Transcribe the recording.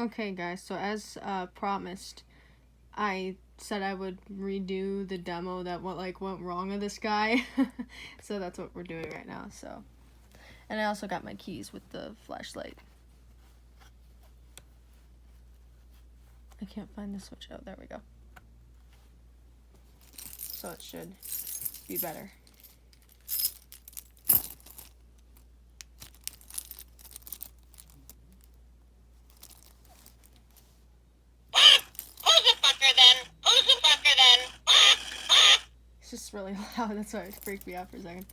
Okay, guys, so as promised, I said I would redo the demo that went wrong with this guy. So that's what we're doing right now. So, and I also got my keys with the flashlight. I can't find the switch. Oh, there we go. So it should be better. It's just really loud. That's why it freaked me out for a second.